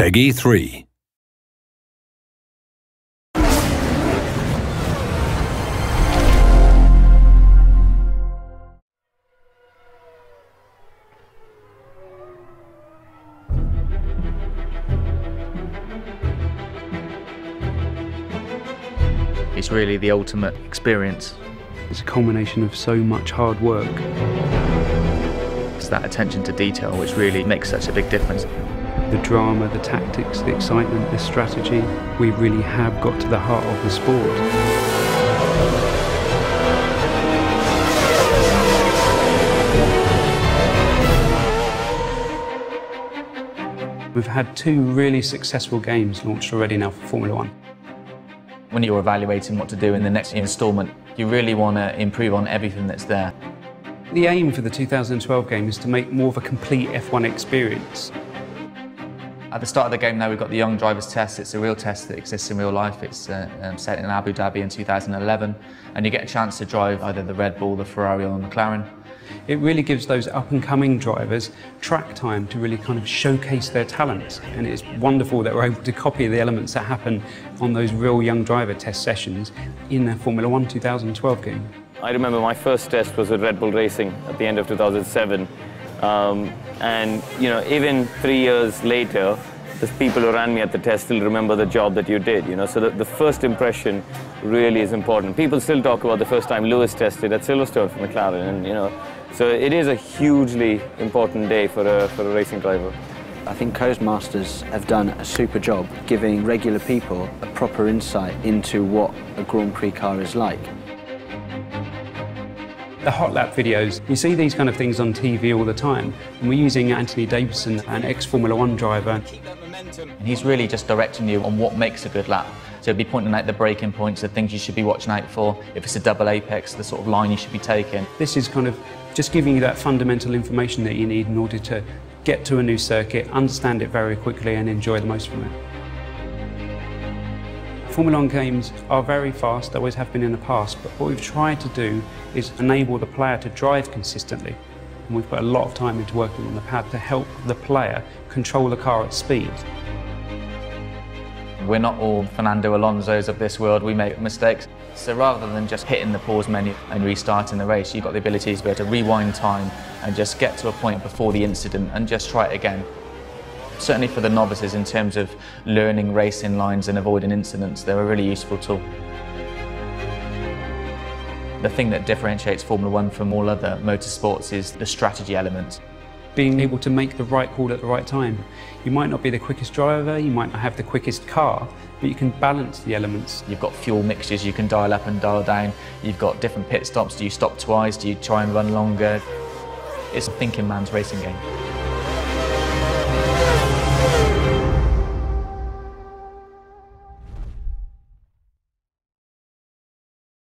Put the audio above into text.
Peggy 3. It's really the ultimate experience. It's a culmination of so much hard work. It's that attention to detail which really makes such a big difference. The drama, the tactics, the excitement, the strategy, we really have got to the heart of the sport. We've had 2 really successful games launched already now for Formula 1. When you're evaluating what to do in the next instalment, you really want to improve on everything that's there. The aim for the 2012 game is to make more of a complete F1 experience. At the start of the game now we've got the Young Drivers Test. It's a real test that exists in real life. It's set in Abu Dhabi in 2011, and you get a chance to drive either the Red Bull, the Ferrari or the McLaren. It really gives those up-and-coming drivers track time to really kind of showcase their talents, and it's wonderful that we're able to copy the elements that happen on those real young driver test sessions in the Formula 1 2012 game. I remember my first test was with Red Bull Racing at the end of 2007, and you know, even 3 years later, the people who ran me at the test still remember the job that you did, you know, so the first impression really is important. People still talk about the first time Lewis tested at Silverstone for McLaren, and you know, so it is a hugely important day for a racing driver. I think Codemasters have done a super job giving regular people a proper insight into what a Grand Prix car is like. The hot lap videos, you see these kind of things on TV all the time, and we're using Anthony Davidson, an ex-Formula 1 driver. And he's really just directing you on what makes a good lap. So he'll be pointing out the braking points, the things you should be watching out for. If it's a double apex, the sort of line you should be taking. This is kind of just giving you that fundamental information that you need in order to get to a new circuit, understand it very quickly and enjoy the most from it. Formula 1 games are very fast, they always have been in the past, but what we've tried to do is enable the player to drive consistently. And we've put a lot of time into working on the pad to help the player control the car at speed. We're not all Fernando Alonso's of this world, we make mistakes. So rather than just hitting the pause menu and restarting the race, you've got the ability to be able to rewind time and just get to a point before the incident and just try it again. Certainly for the novices, in terms of learning racing lines and avoiding incidents, they're a really useful tool. The thing that differentiates Formula 1 from all other motorsports is the strategy element. Being able to make the right call at the right time. You might not be the quickest driver, you might not have the quickest car, but you can balance the elements. You've got fuel mixtures you can dial up and dial down. You've got different pit stops. Do you stop twice? Do you try and run longer? It's a thinking man's racing game.